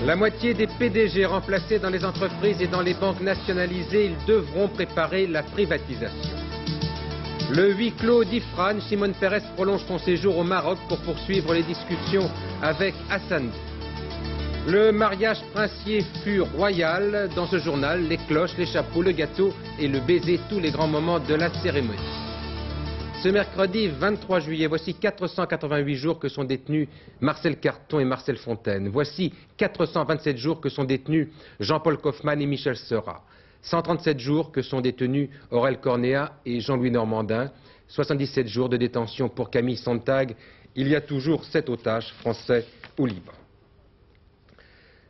La moitié des PDG remplacés dans les entreprises et dans les banques nationalisées, ils devront préparer la privatisation. Le huis clos d'Ifrane, Shimon Peres prolonge son séjour au Maroc pour poursuivre les discussions avec Hassan. Le mariage princier fut royal. Dans ce journal, les cloches, les chapeaux, le gâteau et le baiser, tous les grands moments de la cérémonie. Ce mercredi 23 juillet, voici 488 jours que sont détenus Marcel Carton et Marcel Fontaine. Voici 427 jours que sont détenus Jean-Paul Kaufmann et Michel Seurat. 137 jours que sont détenus Aurel Cornéa et Jean-Louis Normandin. 77 jours de détention pour Camille Sontag. Il y a toujours 7 otages français au Liban.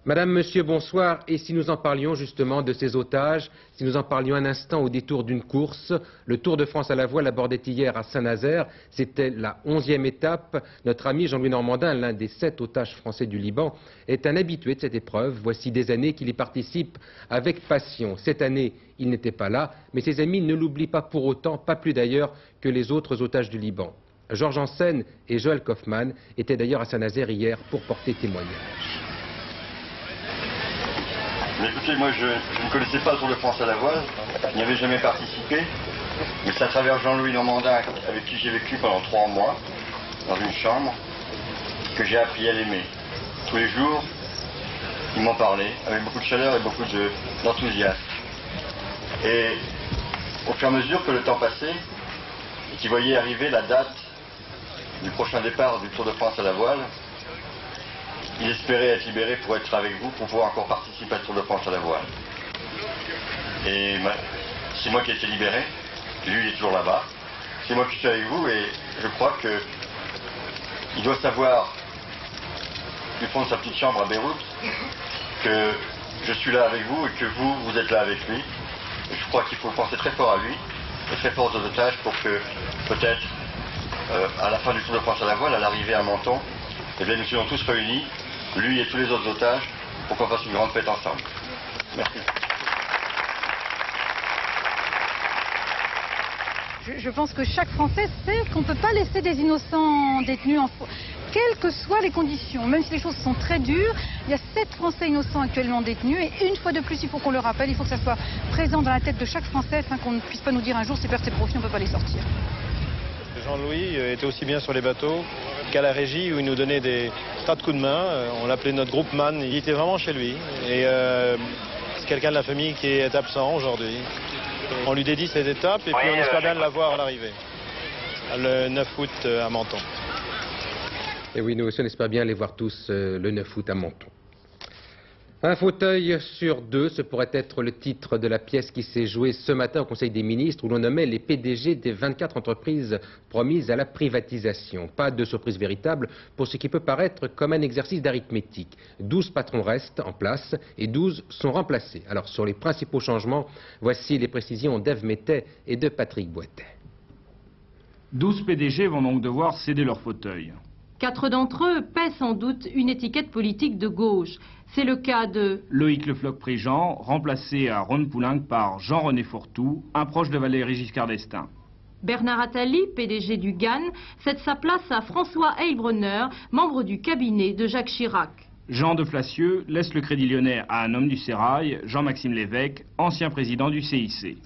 Madame, Monsieur, bonsoir. Et si nous en parlions justement de ces otages, si nous en parlions un instant au détour d'une course, le Tour de France à la voile abordait hier à Saint-Nazaire. C'était la 11e étape. Notre ami Jean-Louis Normandin, l'un des 7 otages français du Liban, est un habitué de cette épreuve. Voici des années qu'il y participe avec passion. Cette année, il n'était pas là, mais ses amis ne l'oublient pas pour autant, pas plus d'ailleurs que les autres otages du Liban. Georges Hansen et Joël Kaufmann étaient d'ailleurs à Saint-Nazaire hier pour porter témoignage. Mais écoutez, moi je ne connaissais pas le Tour de France à la voile, je n'y avais jamais participé, mais c'est à travers Jean-Louis Normandin, avec qui j'ai vécu pendant 3 mois, dans une chambre, que j'ai appris à l'aimer. Tous les jours, il m'en parlait, avec beaucoup de chaleur et beaucoup d'enthousiasme. Et au fur et à mesure que le temps passait, et qu'il voyait arriver la date du prochain départ du Tour de France à la voile, il espérait être libéré pour être avec vous, pour pouvoir encore participer à Tour de France à la voile. Et c'est moi qui ai été libéré, lui il est toujours là-bas. C'est moi qui suis avec vous et je crois que il doit savoir, du fond de sa petite chambre à Beyrouth, que je suis là avec vous et que vous êtes là avec lui. Et je crois qu'il faut penser très fort à lui, et très fort aux otages pour que peut-être à la fin du Tour de France à la voile, à l'arrivée à Menton, eh bien nous serons tous réunis, lui et tous les autres otages, pour qu'on fasse une grande fête ensemble. Merci. Je pense que chaque Français sait qu'on ne peut pas laisser des innocents détenus, quelles que soient les conditions. Même si les choses sont très dures, il y a 7 Français innocents actuellement détenus. Et une fois de plus, il faut qu'on le rappelle, il faut que ça soit présent dans la tête de chaque Français, afin qu'on ne puisse pas nous dire un jour c'est perte et profit, on ne peut pas les sortir. Jean-Louis était aussi bien sur les bateaux qu'à la régie où il nous donnait des tas de coups de main. On l'appelait notre groupe man. Il était vraiment chez lui. Et c'est quelqu'un de la famille qui est absent aujourd'hui. On lui dédie cette étape et puis on espère bien de la voir à l'arrivée, le 9 août à Menton. Et oui, nous aussi on espère bien les voir tous le 9 août à Menton. Un fauteuil sur 2, ce pourrait être le titre de la pièce qui s'est jouée ce matin au Conseil des ministres où l'on nommait les PDG des 24 entreprises promises à la privatisation. Pas de surprise véritable pour ce qui peut paraître comme un exercice d'arithmétique. 12 patrons restent en place et 12 sont remplacés. Alors sur les principaux changements, voici les précisions d'Ève Mettet et de Patrick Boitet. 12 PDG vont donc devoir céder leur fauteuil. 4 d'entre eux paient sans doute une étiquette politique de gauche. C'est le cas de Loïc Le Floch-Prigent, remplacé à Rhône-Poulenc par Jean-René Fourtou, un proche de Valéry Giscard d'Estaing. Bernard Attali, PDG du GAN, cède sa place à François Heilbronner, membre du cabinet de Jacques Chirac. Jean de Flacieux laisse le Crédit Lyonnais à un homme du Sérail, Jean-Maxime Lévesque, ancien président du CIC.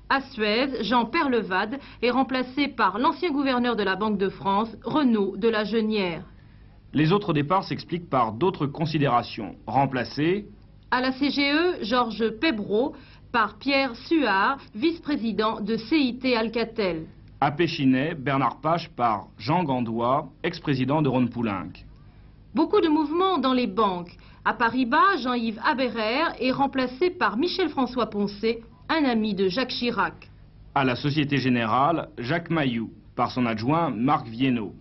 À Suez, Jean Perlevade est remplacé par l'ancien gouverneur de la Banque de France, Renaud de la Genière. Les autres départs s'expliquent par d'autres considérations. Remplacés à la CGE, Georges Pebreau par Pierre Suard, vice-président de CIT Alcatel. À Péchinet, Bernard Pache par Jean Gandois, ex-président de Rhône-Poulenc. Beaucoup de mouvements dans les banques. À Paribas, Jean-Yves Aberer est remplacé par Michel-François Poncet, un ami de Jacques Chirac. À la Société Générale, Jacques Mailloux, par son adjoint Marc Viennot.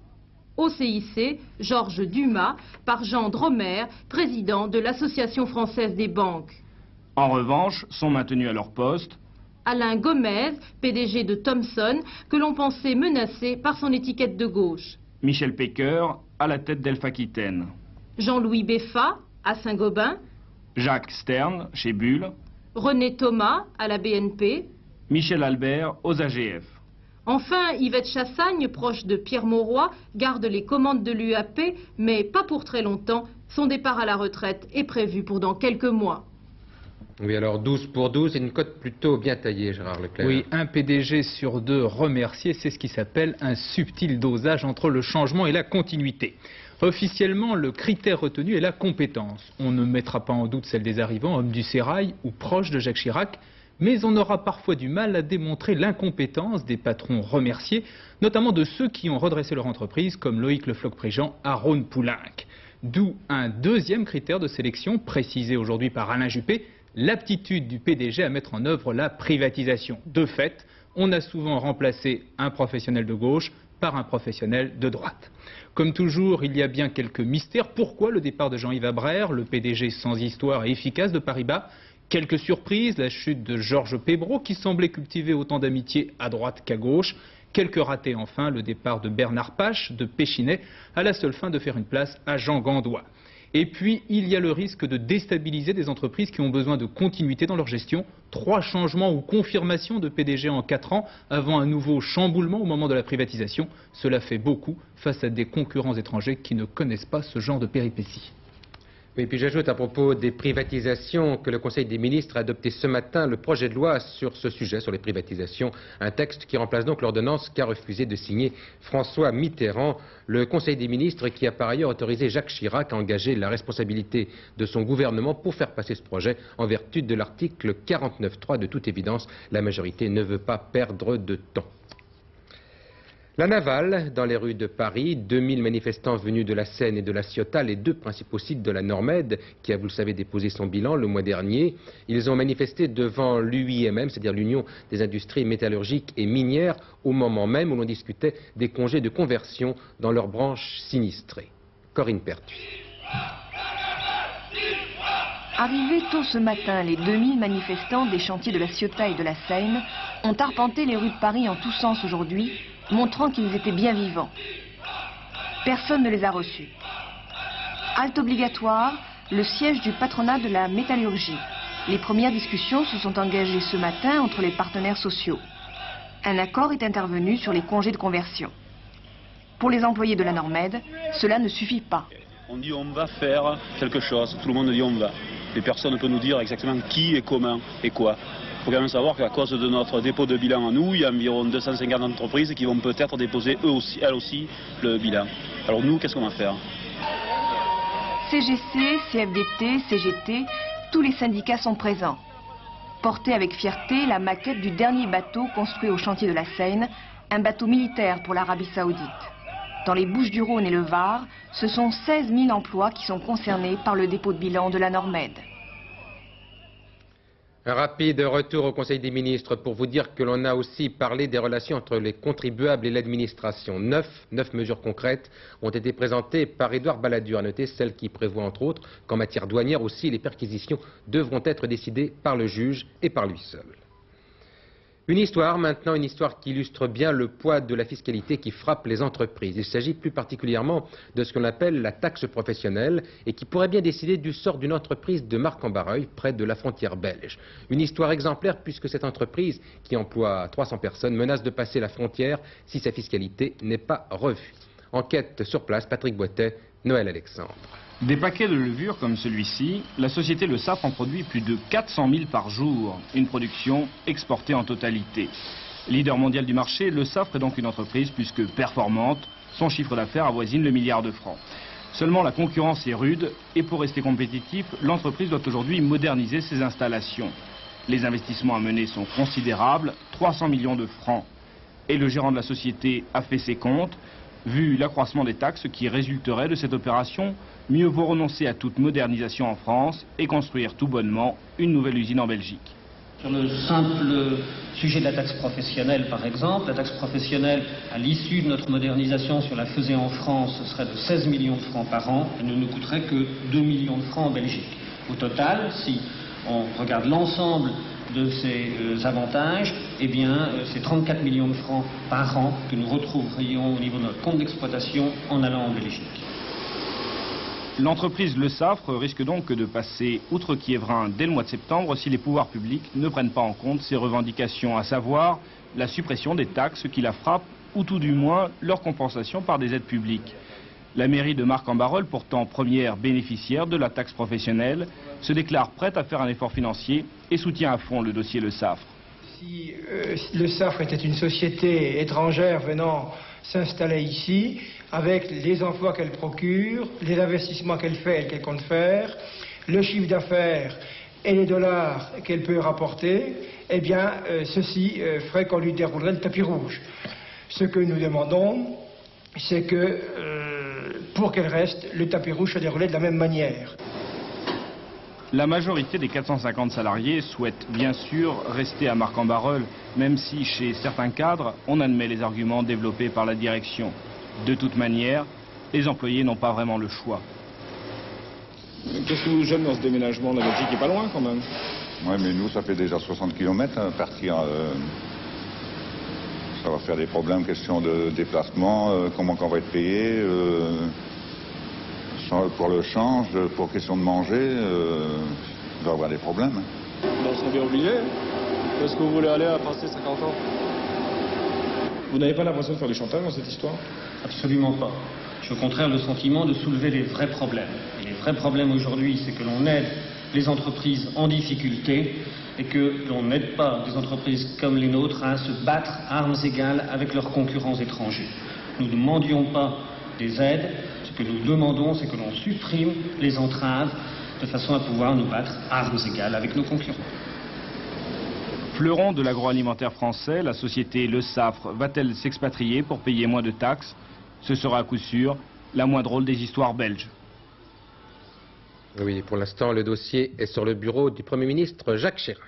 Au CIC, Georges Dumas, par Jean Dromer, président de l'Association française des banques. En revanche, sont maintenus à leur poste Alain Gomez, PDG de Thomson, que l'on pensait menacé par son étiquette de gauche. Michel Pecker, à la tête d'Elf-Aquitaine. Jean-Louis Beffa, à Saint-Gobain. Jacques Stern, chez Bull. René Thomas, à la BNP. Michel Albert, aux AGF. Enfin, Yvette Chassagne, proche de Pierre Mauroy, garde les commandes de l'UAP, mais pas pour très longtemps. Son départ à la retraite est prévu pour dans quelques mois. Oui, alors 12 pour 12, c'est une cote plutôt bien taillée, Gérard Leclerc. Oui, un PDG sur deux remercié, c'est ce qui s'appelle un subtil dosage entre le changement et la continuité. Officiellement, le critère retenu est la compétence. On ne mettra pas en doute celle des arrivants, hommes du sérail ou proches de Jacques Chirac, mais on aura parfois du mal à démontrer l'incompétence des patrons remerciés, notamment de ceux qui ont redressé leur entreprise, comme Loïc Le Floch-Prigent à Rhône-Poulenc. D'où un deuxième critère de sélection, précisé aujourd'hui par Alain Juppé, l'aptitude du PDG à mettre en œuvre la privatisation. De fait, on a souvent remplacé un professionnel de gauche par un professionnel de droite. Comme toujours, il y a bien quelques mystères. Pourquoi le départ de Jean-Yves Abraire, le PDG sans histoire et efficace de Paribas? Quelques surprises, la chute de Georges Pébreau qui semblait cultiver autant d'amitié à droite qu'à gauche. Quelques ratés enfin, le départ de Bernard Pache, de Péchinet, à la seule fin de faire une place à Jean Gandois. Et puis, il y a le risque de déstabiliser des entreprises qui ont besoin de continuité dans leur gestion. 3 changements ou confirmations de PDG en 4 ans avant un nouveau chamboulement au moment de la privatisation. Cela fait beaucoup face à des concurrents étrangers qui ne connaissent pas ce genre de péripéties. Et puis j'ajoute à propos des privatisations que le Conseil des ministres a adopté ce matin le projet de loi sur ce sujet, sur les privatisations. Un texte qui remplace donc l'ordonnance qu'a refusé de signer François Mitterrand. Le Conseil des ministres qui a par ailleurs autorisé Jacques Chirac à engager la responsabilité de son gouvernement pour faire passer ce projet en vertu de l'article 49.3. De toute évidence, la majorité ne veut pas perdre de temps. La Navale, dans les rues de Paris, 2000 manifestants venus de la Seine et de la Ciotat, les 2 principaux sites de la Normède, qui a, vous le savez, déposé son bilan le mois dernier. Ils ont manifesté devant l'UIMM, c'est-à-dire l'Union des industries métallurgiques et minières, au moment même où l'on discutait des congés de conversion dans leurs branches sinistrées. Corinne Pertuis. Arrivés tôt ce matin, les 2000 manifestants des chantiers de la Ciotat et de la Seine ont arpenté les rues de Paris en tous sens aujourd'hui, montrant qu'ils étaient bien vivants. Personne ne les a reçus. Halte obligatoire, le siège du patronat de la métallurgie. Les premières discussions se sont engagées ce matin entre les partenaires sociaux. Un accord est intervenu sur les congés de conversion. Pour les employés de la Normède, cela ne suffit pas. On dit on va faire quelque chose, tout le monde dit on va. Mais personne ne peut nous dire exactement qui et comment et quoi. Il faut quand même savoir qu'à cause de notre dépôt de bilan à nous, il y a environ 250 entreprises qui vont peut-être déposer elles aussi le bilan. Alors nous, qu'est-ce qu'on va faire? CGC, CFDT, CGT, tous les syndicats sont présents. Portez avec fierté la maquette du dernier bateau construit au chantier de la Seine, un bateau militaire pour l'Arabie Saoudite. Dans les Bouches-du-Rhône et le Var, ce sont 16 000 emplois qui sont concernés par le dépôt de bilan de la Normède. Un rapide retour au Conseil des ministres pour vous dire que l'on a aussi parlé des relations entre les contribuables et l'administration. 9 mesures concrètes ont été présentées par Édouard Balladur. À noter celles qui prévoient entre autres qu'en matière douanière aussi les perquisitions devront être décidées par le juge et par lui seul. Une histoire maintenant, une histoire qui illustre bien le poids de la fiscalité qui frappe les entreprises. Il s'agit plus particulièrement de ce qu'on appelle la taxe professionnelle et qui pourrait bien décider du sort d'une entreprise de Marc-en-Barreuil, près de la frontière belge. Une histoire exemplaire puisque cette entreprise, qui emploie 300 personnes, menace de passer la frontière si sa fiscalité n'est pas revue. Enquête sur place, Patrick Boitet, Noël Alexandre. Des paquets de levure comme celui-ci, la société Le Safre en produit plus de 400 000 par jour, une production exportée en totalité. Leader mondial du marché, Le Safre est donc une entreprise plus que performante, son chiffre d'affaires avoisine le milliard de francs. Seulement la concurrence est rude et pour rester compétitif, l'entreprise doit aujourd'hui moderniser ses installations. Les investissements à mener sont considérables, 300 millions de francs. Et le gérant de la société a fait ses comptes. Vu l'accroissement des taxes qui résulterait de cette opération, mieux vaut renoncer à toute modernisation en France et construire tout bonnement une nouvelle usine en Belgique. Sur le simple sujet de la taxe professionnelle, par exemple, la taxe professionnelle, à l'issue de notre modernisation, si on la faisait en France, ce serait de 16 millions de francs par an et ne nous coûterait que 2 millions de francs en Belgique. Au total, si on regarde l'ensemble de ces avantages, eh bien, c'est 34 millions de francs par an que nous retrouverions au niveau de notre compte d'exploitation en allant en Belgique. L'entreprise Le Safre risque donc de passer outre Quiévrain dès le mois de septembre si les pouvoirs publics ne prennent pas en compte ses revendications, à savoir la suppression des taxes qui la frappent ou tout du moins leur compensation par des aides publiques. La mairie de Marcq-en-Barœul, pourtant première bénéficiaire de la taxe professionnelle, se déclare prête à faire un effort financier et soutient à fond le dossier Le Saffre. Si Le Saffre était une société étrangère venant s'installer ici, avec les emplois qu'elle procure, les investissements qu'elle fait et qu'elle compte faire, le chiffre d'affaires et les dollars qu'elle peut rapporter, eh bien, ceci ferait qu'on lui déroulerait le tapis rouge. Ce que nous demandons, c'est que, pour qu'elle reste, le tapis rouge se déroulait de la même manière. La majorité des 450 salariés souhaitent bien sûr rester à Marcq-en-Barœul, même si chez certains cadres, on admet les arguments développés par la direction. De toute manière, les employés n'ont pas vraiment le choix. Qu'est-ce que vous gêne dans ce déménagement? La Belgique est pas loin quand même. Oui, mais nous, ça fait déjà 60 km partir. Ça va faire des problèmes, question de déplacement, comment on va être payé, pour le change, pour question de manger, il va y avoir des problèmes. On serait bien obligé. Où est-ce que vous voulez aller à passer 50 ans? Vous n'avez pas l'impression de faire du chantage dans cette histoire? Absolument pas. J'ai au contraire le sentiment de soulever les vrais problèmes. Et les vrais problèmes aujourd'hui, c'est que l'on aide les entreprises en difficulté et que l'on n'aide pas des entreprises comme les nôtres à se battre à armes égales avec leurs concurrents étrangers. Nous ne demandions pas des aides, ce que nous demandons, c'est que l'on supprime les entraves de façon à pouvoir nous battre à armes égales avec nos concurrents. Fleuron de l'agroalimentaire français, la société Le Saffre va-t-elle s'expatrier pour payer moins de taxes? Ce sera à coup sûr la moins drôle des histoires belges. Oui, pour l'instant, le dossier est sur le bureau du Premier ministre Jacques Chirac.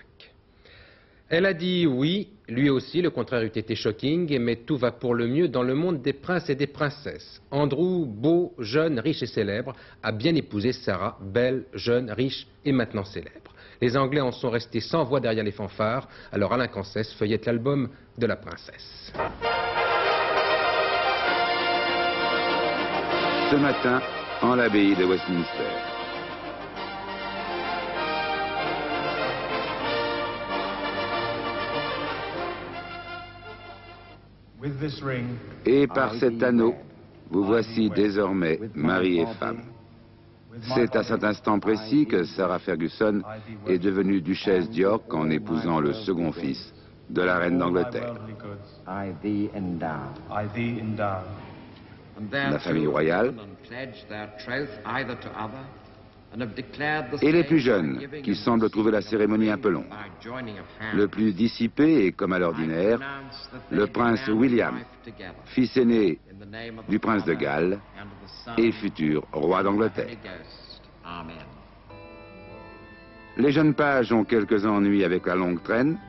Elle a dit oui, lui aussi, le contraire eût été shocking, mais tout va pour le mieux dans le monde des princes et des princesses. Andrew, beau, jeune, riche et célèbre, a bien épousé Sarah, belle, jeune, riche et maintenant célèbre. Les Anglais en sont restés sans voix derrière les fanfares, alors Alain Cancès feuillette l'album de la princesse. Ce matin, en l'abbaye de Westminster. Et par cet anneau, vous voici désormais mari et femme. C'est à cet instant précis que Sarah Ferguson est devenue duchesse d'York en épousant le second fils de la reine d'Angleterre. La famille royale et les plus jeunes, qui semblent trouver la cérémonie un peu longue. Le plus dissipé et comme à l'ordinaire, le prince William, fils aîné du prince de Galles et futur roi d'Angleterre. Les jeunes pages ont quelques ennuis avec la longue traîne.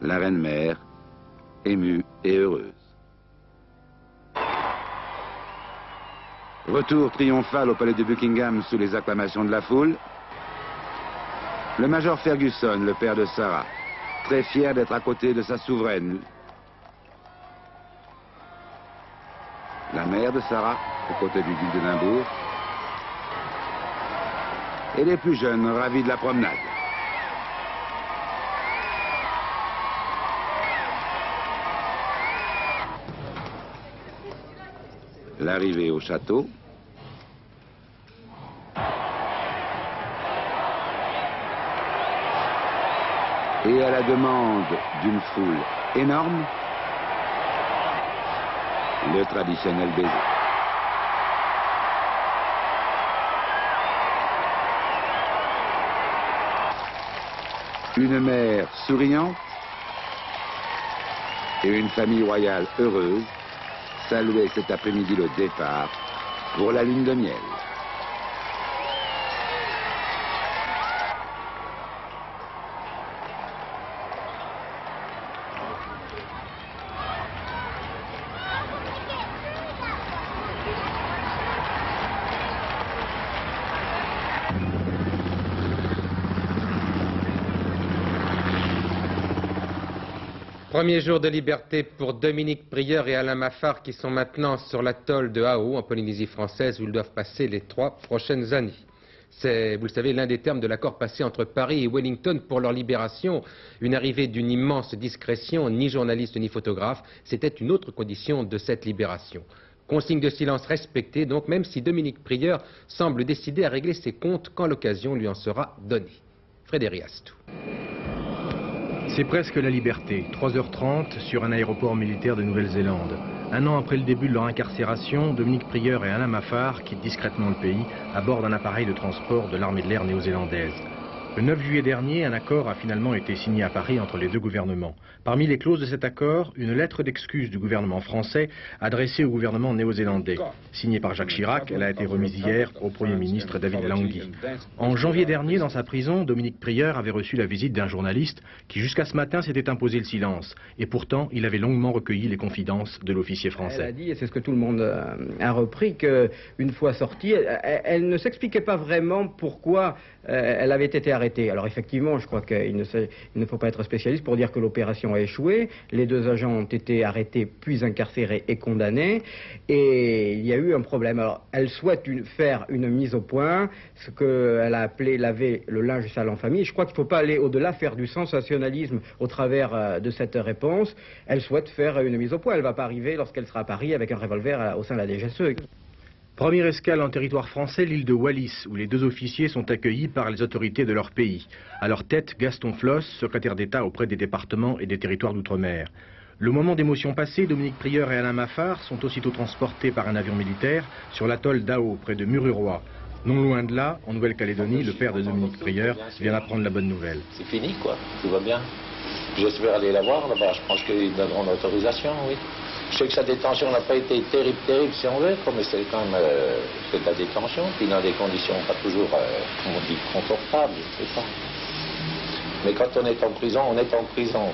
La reine-mère, émue et heureuse. Retour triomphal au palais de Buckingham sous les acclamations de la foule. Le major Ferguson, le père de Sarah, très fier d'être à côté de sa souveraine. La mère de Sarah, aux côtés du duc d'Édimbourg. Et les plus jeunes, ravis de la promenade. L'arrivée au château. Et à la demande d'une foule énorme, le traditionnel baiser. Une mère souriante et une famille royale heureuse saluaient cet après-midi le départ pour la lune de miel. Premier jour de liberté pour Dominique Prieur et Alain Maffard qui sont maintenant sur l'atoll de Hao en Polynésie française où ils doivent passer les 3 prochaines années. C'est, vous le savez, l'un des termes de l'accord passé entre Paris et Wellington pour leur libération. Une arrivée d'une immense discrétion, ni journaliste ni photographe, c'était une autre condition de cette libération. Consigne de silence respectée, donc, même si Dominique Prieur semble décidé à régler ses comptes quand l'occasion lui en sera donnée. Frédéric Astou. C'est presque la liberté, 3h30 sur un aéroport militaire de Nouvelle-Zélande. Un an après le début de leur incarcération, Dominique Prieur et Alain Maffar quittent discrètement le pays à bord d'un appareil de transport de l'armée de l'air néo-zélandaise. Le 9 juillet dernier, un accord a finalement été signé à Paris entre les deux gouvernements. Parmi les clauses de cet accord, une lettre d'excuse du gouvernement français adressée au gouvernement néo-zélandais. Signée par Jacques Chirac, elle a été remise hier au Premier ministre David Lange. En janvier dernier, dans sa prison, Dominique Prieur avait reçu la visite d'un journaliste qui jusqu'à ce matin s'était imposé le silence. Et pourtant, il avait longuement recueilli les confidences de l'officier français. Elle a dit, et c'est ce que tout le monde a repris, qu'une fois sortie, elle ne s'expliquait pas vraiment pourquoi elle avait été arrêtée. Alors effectivement, je crois qu'il ne faut pas être spécialiste pour dire que l'opération a échoué. Les deux agents ont été arrêtés, puis incarcérés et condamnés. Et il y a eu un problème. Alors, elle souhaite faire une mise au point, ce qu'elle a appelé laver le linge sale en famille. Je crois qu'il ne faut pas aller au-delà, faire du sensationnalisme au travers de cette réponse. Elle souhaite faire une mise au point. Elle ne va pas arriver, lorsqu'elle sera à Paris, avec un revolver au sein de la DGSE. Première escale en territoire français, l'île de Wallis, où les deux officiers sont accueillis par les autorités de leur pays. À leur tête, Gaston Floss, secrétaire d'État auprès des départements et des territoires d'outre-mer. Le moment d'émotion passé, Dominique Prieur et Alain Maffar sont aussitôt transportés par un avion militaire sur l'atoll d'Ao, près de Mururoa. Non loin de là, en Nouvelle-Calédonie, le père de Dominique Prieur vient d'apprendre la bonne nouvelle. C'est fini, quoi. Tout va bien. J'espère aller la voir là-bas. Je pense qu'ils donneront l'autorisation, oui. Je sais que sa détention n'a pas été terrible si on veut, mais c'est quand même de la détention, puis dans des conditions pas toujours, on dit, confortables, je sais pas. Mais quand on est en prison, on est en prison.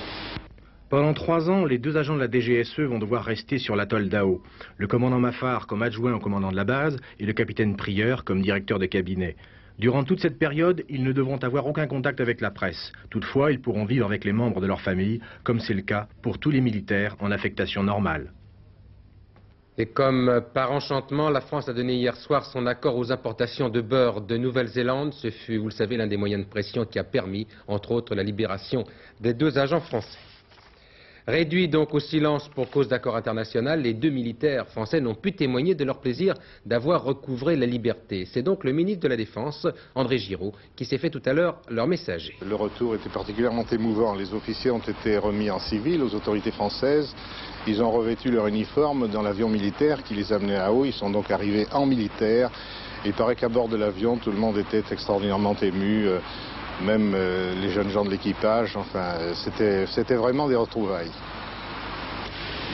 Pendant 3 ans, les deux agents de la DGSE vont devoir rester sur l'atoll d'Ao. Le commandant Maffar comme adjoint au commandant de la base et le capitaine Prieur comme directeur de cabinet. Durant toute cette période, ils ne devront avoir aucun contact avec la presse. Toutefois, ils pourront vivre avec les membres de leur famille, comme c'est le cas pour tous les militaires en affectation normale. Et comme par enchantement, la France a donné hier soir son accord aux importations de beurre de Nouvelle-Zélande. Ce fut, vous le savez, l'un des moyens de pression qui a permis, entre autres, la libération des deux agents français. Réduits donc au silence pour cause d'accord international, les deux militaires français n'ont pu témoigner de leur plaisir d'avoir recouvré la liberté. C'est donc le ministre de la Défense, André Giraud, qui s'est fait tout à l'heure leur messager. Le retour était particulièrement émouvant. Les officiers ont été remis en civil aux autorités françaises. Ils ont revêtu leur uniforme dans l'avion militaire qui les amenait à Haut. Ils sont donc arrivés en militaire. Il paraît qu'à bord de l'avion, tout le monde était extraordinairement ému. Même les jeunes gens de l'équipage, enfin, c'était vraiment des retrouvailles.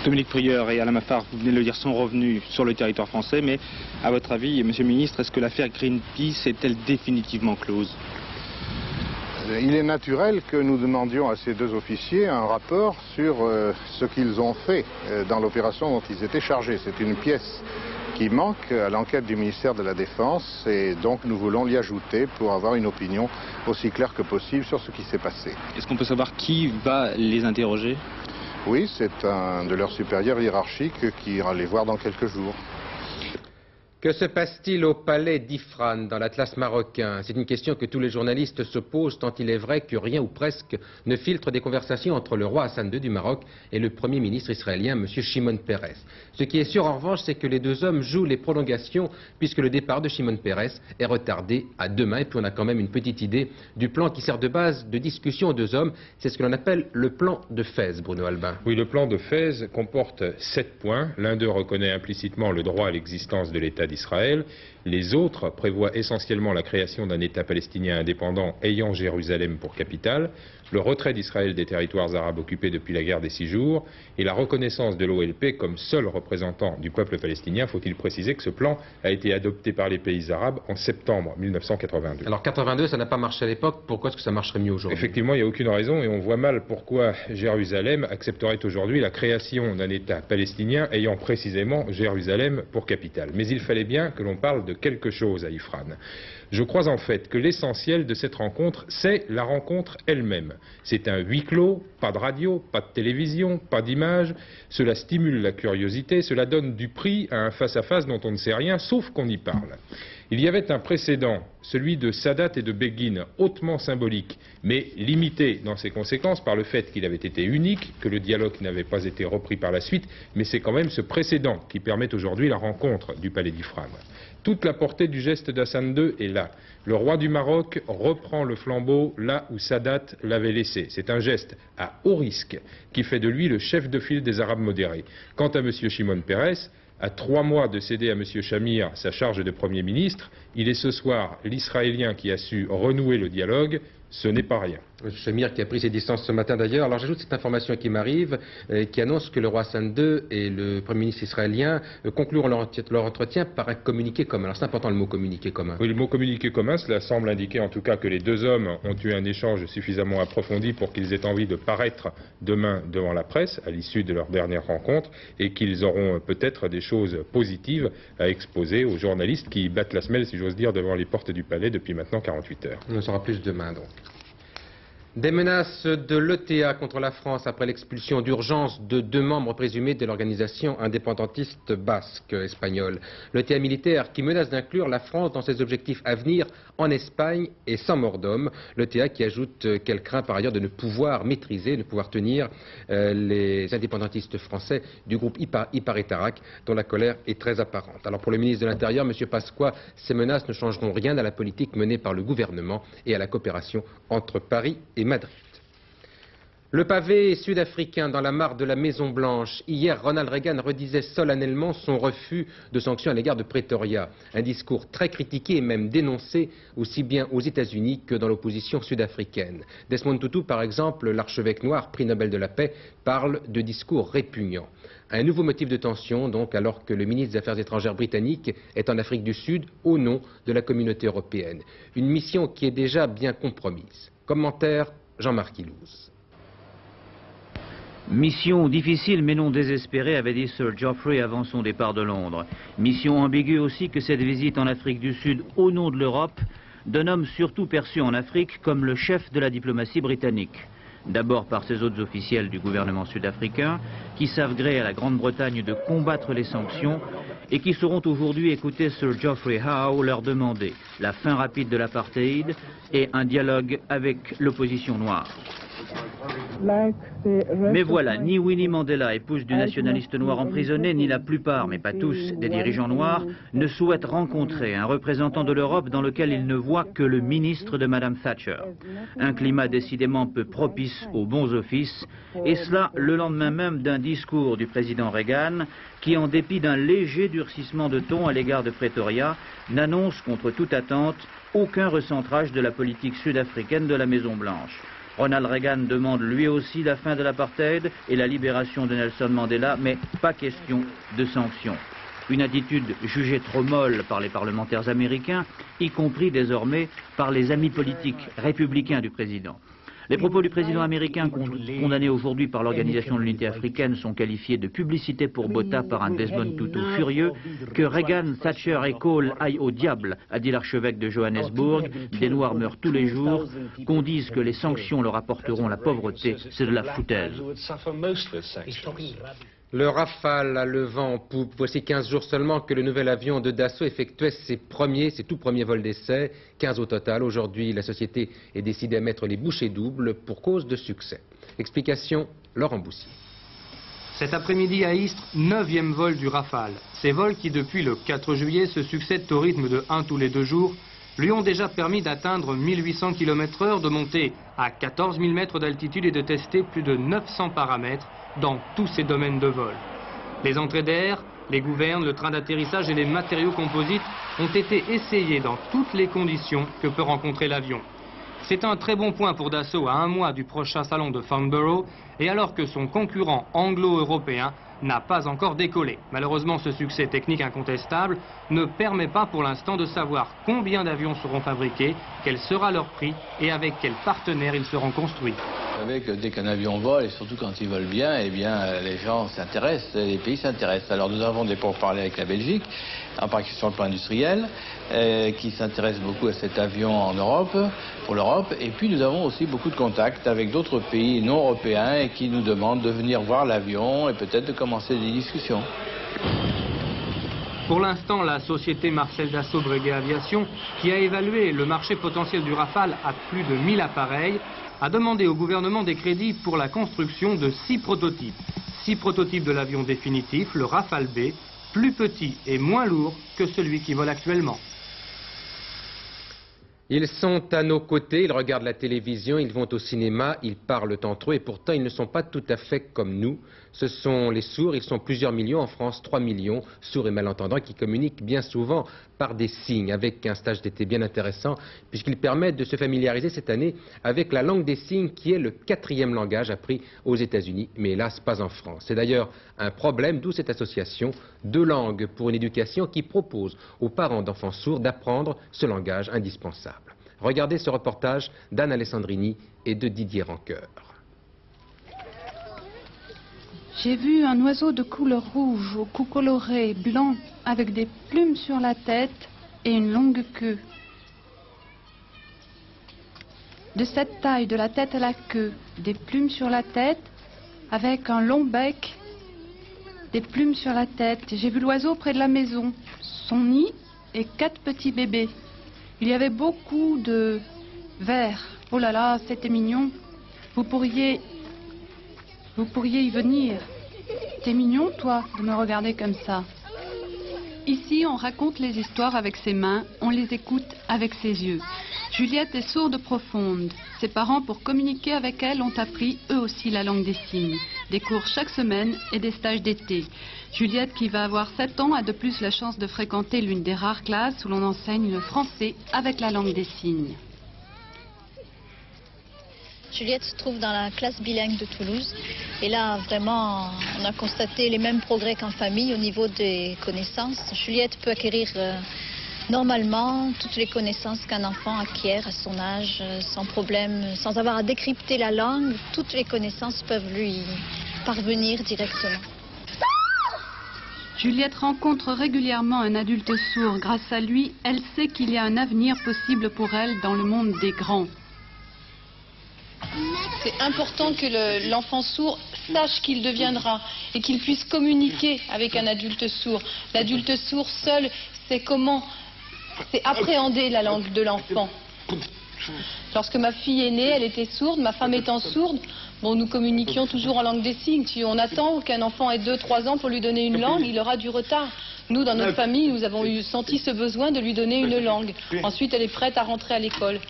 Dominique Prieur et Alain Maffar, vous venez de le dire, sont revenus sur le territoire français, mais à votre avis, Monsieur le Ministre, est-ce que l'affaire Greenpeace est-elle définitivement close? Il est naturel que nous demandions à ces deux officiers un rapport sur ce qu'ils ont fait dans l'opération dont ils étaient chargés. C'est une pièce qui manque à l'enquête du ministère de la Défense et donc nous voulons l'y ajouter pour avoir une opinion aussi claire que possible sur ce qui s'est passé. Est-ce qu'on peut savoir qui va les interroger? Oui, c'est un de leurs supérieurs hiérarchiques qui ira les voir dans quelques jours. Que se passe-t-il au palais d'Ifrane, dans l'Atlas marocain? C'est une question que tous les journalistes se posent, tant il est vrai que rien ou presque ne filtre des conversations entre le roi Hassan II du Maroc et le Premier ministre israélien, M. Shimon Peres. Ce qui est sûr en revanche, c'est que les deux hommes jouent les prolongations, puisque le départ de Shimon Peres est retardé à demain. Et puis on a quand même une petite idée du plan qui sert de base de discussion aux deux hommes. C'est ce que l'on appelle le plan de Fès, Bruno Albin. Oui, le plan de Fès comporte 7 points. L'un d'eux reconnaît implicitement le droit à l'existence de l'État d'Israël. Les autres prévoient essentiellement la création d'un État palestinien indépendant ayant Jérusalem pour capitale, le retrait d'Israël des territoires arabes occupés depuis la guerre des 6 jours et la reconnaissance de l'OLP comme seul représentant du peuple palestinien. Faut-il préciser que ce plan a été adopté par les pays arabes en septembre 1982. Alors 82, ça n'a pas marché à l'époque, pourquoi est-ce que ça marcherait mieux aujourd'hui? Effectivement, il n'y a aucune raison et on voit mal pourquoi Jérusalem accepterait aujourd'hui la création d'un État palestinien ayant précisément Jérusalem pour capitale. Mais il fallait bien que l'on parle de quelque chose à Ifrane. Je crois en fait que l'essentiel de cette rencontre, c'est la rencontre elle-même. C'est un huis clos, pas de radio, pas de télévision, pas d'image. Cela stimule la curiosité, cela donne du prix à un face-à-face dont on ne sait rien, sauf qu'on y parle. Il y avait un précédent, celui de Sadat et de Begin, hautement symbolique, mais limité dans ses conséquences par le fait qu'il avait été unique, que le dialogue n'avait pas été repris par la suite, mais c'est quand même ce précédent qui permet aujourd'hui la rencontre du palais d'Ifrane. Toute la portée du geste d'Hassan II est là. Le roi du Maroc reprend le flambeau là où Sadat l'avait laissé. C'est un geste à haut risque qui fait de lui le chef de file des Arabes modérés. Quant à M. Shimon Peres, à 3 mois de céder à M. Shamir sa charge de Premier ministre, il est ce soir l'Israélien qui a su renouer le dialogue. Ce n'est pas rien. Shamir qui a pris ses distances ce matin d'ailleurs. Alors j'ajoute cette information qui m'arrive, qui annonce que le roi Hassan II et le Premier ministre israélien concluront leur entretien par un communiqué commun. Alors c'est important le mot communiqué commun. Oui, le mot communiqué commun, cela semble indiquer en tout cas que les deux hommes ont eu un échange suffisamment approfondi pour qu'ils aient envie de paraître demain devant la presse à l'issue de leur dernière rencontre et qu'ils auront peut-être des choses positives à exposer aux journalistes qui battent la semelle, si j'ose dire, devant les portes du palais depuis maintenant 48 heures. On en saura plus demain donc. Des menaces de l'ETA contre la France après l'expulsion d'urgence de 2 membres présumés de l'organisation indépendantiste basque espagnole. L'ETA militaire qui menace d'inclure la France dans ses objectifs à venir en Espagne et sans mort d'homme. L'ETA qui ajoute qu'elle craint par ailleurs de ne pouvoir maîtriser, de ne pouvoir tenir les indépendantistes français du groupe Ipar-Itarak dont la colère est très apparente. Alors pour le ministre de l'Intérieur, M. Pasqua, ces menaces ne changeront rien à la politique menée par le gouvernement et à la coopération entre Paris et Madrid. Le pavé sud-africain dans la mare de la Maison-Blanche. Hier, Ronald Reagan redisait solennellement son refus de sanctions à l'égard de Pretoria. Un discours très critiqué et même dénoncé aussi bien aux États-Unis que dans l'opposition sud-africaine. Desmond Tutu, par exemple, l'archevêque noir, prix Nobel de la paix, parle de discours répugnants. Un nouveau motif de tension, donc, alors que le ministre des Affaires étrangères britannique est en Afrique du Sud au nom de la communauté européenne. Une mission qui est déjà bien compromise. Commentaire, Jean-Marc Ilouz. Mission difficile mais non désespérée, avait dit Sir Geoffrey avant son départ de Londres. Mission ambiguë aussi que cette visite en Afrique du Sud au nom de l'Europe d'un homme surtout perçu en Afrique comme le chef de la diplomatie britannique. D'abord par ses autres officiels du gouvernement sud-africain qui savent gré à la Grande-Bretagne de combattre les sanctions et qui sauront aujourd'hui écouter Sir Geoffrey Howe leur demander la fin rapide de l'apartheid et un dialogue avec l'opposition noire. Mais voilà, ni Winnie Mandela, épouse du nationaliste noir emprisonné, ni la plupart, mais pas tous, des dirigeants noirs, ne souhaitent rencontrer un représentant de l'Europe dans lequel ils ne voient que le ministre de Madame Thatcher. Un climat décidément peu propice aux bons offices, et cela le lendemain même d'un discours du président Reagan, qui en dépit d'un léger durcissement de ton à l'égard de Pretoria, n'annonce contre toute attente aucun recentrage de la politique sud-africaine de la Maison-Blanche. Ronald Reagan demande lui aussi la fin de l'apartheid et la libération de Nelson Mandela, mais pas question de sanctions. Une attitude jugée trop molle par les parlementaires américains, y compris désormais par les amis politiques républicains du président. Les propos du président américain condamnés aujourd'hui par l'Organisation de l'Unité africaine sont qualifiés de publicité pour Botha par un Desmond Tutu furieux. Que Reagan, Thatcher et Cole aillent au diable, a dit l'archevêque de Johannesburg. Des Noirs meurent tous les jours. Qu'on dise que les sanctions leur apporteront la pauvreté, c'est de la foutaise. Le Rafale a le vent en poupe. Voici 15 jours seulement que le nouvel avion de Dassault effectuait ses tout premiers vols d'essai, 15 au total. Aujourd'hui, la société est décidée à mettre les bouchées doubles pour cause de succès. Explication, Laurent Boussier. Cet après-midi à Istres, 9e vol du Rafale. Ces vols qui, depuis le 4 juillet, se succèdent au rythme de 1 tous les 2 jours, lui ont déjà permis d'atteindre 1800 km/h, de monter à 14 000 mètres d'altitude et de tester plus de 900 paramètres dans tous ces domaines de vol. Les entrées d'air, les gouvernes, le train d'atterrissage et les matériaux composites ont été essayés dans toutes les conditions que peut rencontrer l'avion. C'est un très bon point pour Dassault à 1 mois du prochain salon de Farnborough et alors que son concurrent anglo-européen n'a pas encore décollé. Malheureusement, ce succès technique incontestable ne permet pas pour l'instant de savoir combien d'avions seront fabriqués, quel sera leur prix et avec quels partenaires ils seront construits. Vous savez que dès qu'un avion vole, et surtout quand il vole bien, eh bien, les gens s'intéressent, les pays s'intéressent. Alors nous avons des pourparlers avec la Belgique, en particulier sur le plan industriel, qui s'intéresse beaucoup à cet avion en Europe, pour l'Europe. Et puis nous avons aussi beaucoup de contacts avec d'autres pays non européens et qui nous demandent de venir voir l'avion et peut-être de commencer des discussions. Pour l'instant, la société Marcel Dassault Breguet Aviation, qui a évalué le marché potentiel du Rafale à plus de 1000 appareils, a demandé au gouvernement des crédits pour la construction de 6 prototypes. 6 prototypes de l'avion définitif, le Rafale B, plus petit et moins lourd que celui qui vole actuellement. Ils sont à nos côtés, ils regardent la télévision, ils vont au cinéma, ils parlent entre eux et pourtant ils ne sont pas tout à fait comme nous. Ce sont les sourds, ils sont plusieurs millions, en France 3 millions, sourds et malentendants qui communiquent bien souvent par des signes, avec un stage d'été bien intéressant puisqu'ils permettent de se familiariser cette année avec la langue des signes qui est le 4e langage appris aux États-Unis, mais hélas pas en France. C'est d'ailleurs un problème, d'où cette association Deux langues pour une éducation qui propose aux parents d'enfants sourds d'apprendre ce langage indispensable. Regardez ce reportage d'Anne Alessandrini et de Didier Rancoeur. J'ai vu un oiseau de couleur rouge au cou coloré, blanc, avec des plumes sur la tête et une longue queue. De cette taille, de la tête à la queue, des plumes sur la tête, avec un long bec, des plumes sur la tête. J'ai vu l'oiseau près de la maison, son nid et 4 petits bébés. Il y avait beaucoup de vers. Oh là là, c'était mignon. Vous pourriez y venir. T'es mignon, toi, de me regarder comme ça. Ici, on raconte les histoires avec ses mains, on les écoute avec ses yeux. Juliette est sourde profonde. Ses parents, pour communiquer avec elle, ont appris eux aussi la langue des signes. Des cours chaque semaine et des stages d'été. Juliette, qui va avoir 7 ans, a de plus la chance de fréquenter l'une des rares classes où l'on enseigne le français avec la langue des signes. Juliette se trouve dans la classe bilingue de Toulouse. Et là, vraiment, on a constaté les mêmes progrès qu'en famille au niveau des connaissances. Juliette peut acquérir normalement toutes les connaissances qu'un enfant acquiert à son âge, sans problème, sans avoir à décrypter la langue. Toutes les connaissances peuvent lui parvenir directement. Juliette rencontre régulièrement un adulte sourd. Grâce à lui, elle sait qu'il y a un avenir possible pour elle dans le monde des grands. C'est important que l'enfant sourd sache qu'il deviendra et qu'il puisse communiquer avec un adulte sourd. L'adulte sourd seul sait comment, c'est appréhender la langue de l'enfant. Lorsque ma fille est née, elle était sourde, ma femme étant sourde, bon, nous communiquions toujours en langue des signes. Si on attend qu'un enfant ait 2-3 ans pour lui donner une langue, il aura du retard. Nous, dans notre famille, nous avons senti ce besoin de lui donner une langue. Ensuite, elle est prête à rentrer à l'école.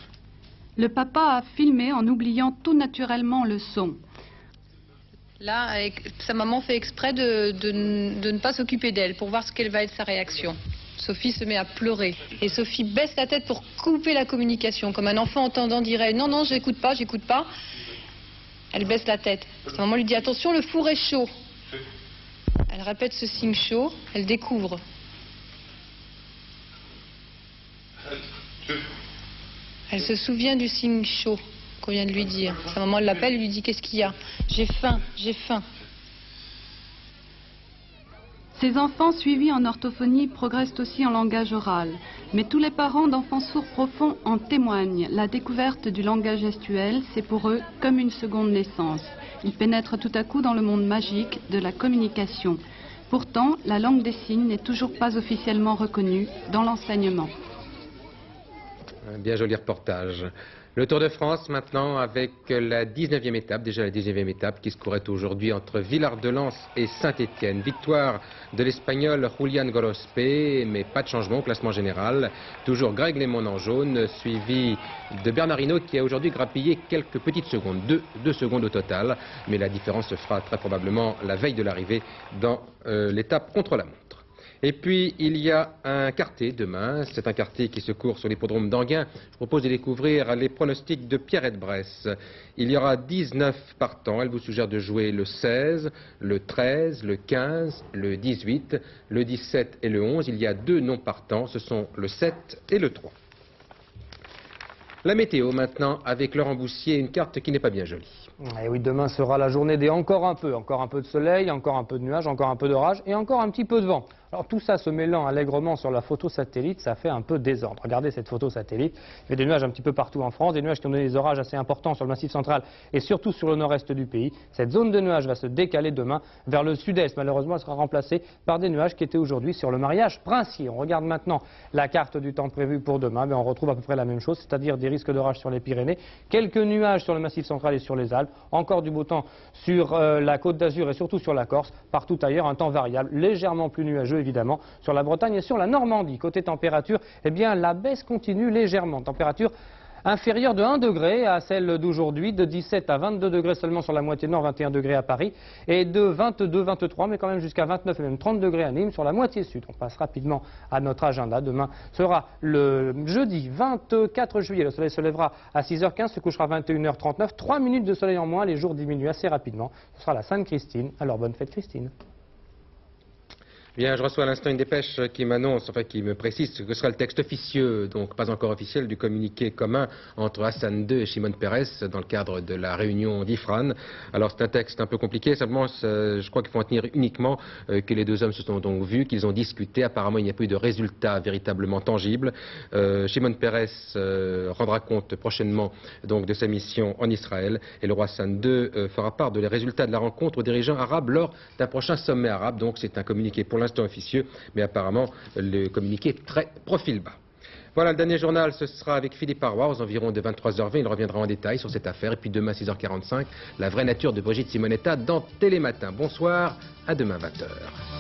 Le papa a filmé en oubliant tout naturellement le son. Là, sa maman fait exprès de ne pas s'occuper d'elle pour voir quelle va être sa réaction. Sophie se met à pleurer et Sophie baisse la tête pour couper la communication. Comme un enfant entendant dirait « Non, non, j'écoute pas, j'écoute pas ». Elle baisse la tête. Sa maman lui dit « Attention, le four est chaud ». Elle répète ce signe chaud, elle découvre. Elle se souvient du signe chaud qu'on vient de lui dire. Sa maman l'appelle et lui dit « Qu'est-ce qu'il y a ? J'ai faim, j'ai faim ». Ces enfants suivis en orthophonie progressent aussi en langage oral. Mais tous les parents d'enfants sourds profonds en témoignent. La découverte du langage gestuel, c'est pour eux comme une seconde naissance. Ils pénètrent tout à coup dans le monde magique de la communication. Pourtant, la langue des signes n'est toujours pas officiellement reconnue dans l'enseignement. Un bien joli reportage. Le Tour de France maintenant avec la 19e étape, déjà la 19e étape qui se courait aujourd'hui entre Villard-de-Lans et Saint-Étienne. Victoire de l'Espagnol Julián Gorospe, mais pas de changement au classement général. Toujours Greg LeMond en jaune, suivi de Bernard Hinault qui a aujourd'hui grappillé quelques petites secondes, 2 secondes au total. Mais la différence se fera très probablement la veille de l'arrivée dans l'étape contre la montre. Et puis, il y a un quartet demain. C'est un quartet qui se court sur l'hippodrome d'Anguin. Je propose de découvrir les pronostics de Pierrette Bresse. Il y aura 19 partants. Elle vous suggère de jouer le 16, le 13, le 15, le 18, le 17 et le 11. Il y a 2 non partants. Ce sont le 7 et le 3. La météo maintenant avec Laurent Boussier, une carte qui n'est pas bien jolie. Et oui, demain sera la journée des encore un peu de soleil, encore un peu de nuages, encore un peu d'orage et encore un petit peu de vent. Alors tout ça se mêlant allègrement sur la photo satellite, ça fait un peu désordre. Regardez cette photo satellite, il y a des nuages un petit peu partout en France, des nuages qui ont donné des orages assez importants sur le Massif central et surtout sur le nord-est du pays. Cette zone de nuages va se décaler demain vers le sud-est. Malheureusement, elle sera remplacée par des nuages qui étaient aujourd'hui sur le maillage princier. On regarde maintenant la carte du temps prévu pour demain. On retrouve à peu près la même chose, c'est-à-dire des risques d'orage sur les Pyrénées, quelques nuages sur le Massif central et sur les Alpes, encore du beau temps sur la Côte d'Azur et surtout sur la Corse. Partout ailleurs, un temps variable, légèrement plus nuageux évidemment sur la Bretagne et sur la Normandie. Côté température, eh bien la baisse continue légèrement. Température inférieure de 1 degré à celle d'aujourd'hui, de 17 à 22 degrés seulement sur la moitié nord, 21 degrés à Paris, et de 22, 23, mais quand même jusqu'à 29 et même 30 degrés à Nîmes sur la moitié sud. On passe rapidement à notre agenda. Demain sera le jeudi 24 juillet. Le soleil se lèvera à 6h15, se couchera à 21h39. 3 minutes de soleil en moins, les jours diminuent assez rapidement. Ce sera la Sainte-Christine. Alors bonne fête Christine. Bien, je reçois à l'instant une dépêche qui m'annonce, enfin qui me précise ce que sera le texte officieux, donc pas encore officiel, du communiqué commun entre Hassan II et Shimon Peres dans le cadre de la réunion d'Ifrane. Alors c'est un texte un peu compliqué, simplement je crois qu'il faut en tenir uniquement que les deux hommes se sont donc vus, qu'ils ont discuté. Apparemment il n'y a pas eu de résultat véritablement tangible. Shimon Peres rendra compte prochainement donc de sa mission en Israël et le roi Hassan II fera part de les résultats de la rencontre aux dirigeants arabes lors d'un prochain sommet arabe. Donc c'est un communiqué pour l'instant officieux, mais apparemment le communiqué est très profil bas. Voilà, le dernier journal, ce sera avec Philippe Arroy aux environs de 23h20. Il reviendra en détail sur cette affaire. Et puis demain, 6h45, la vraie nature de Brigitte Simonetta dans Télématin. Bonsoir, à demain 20h.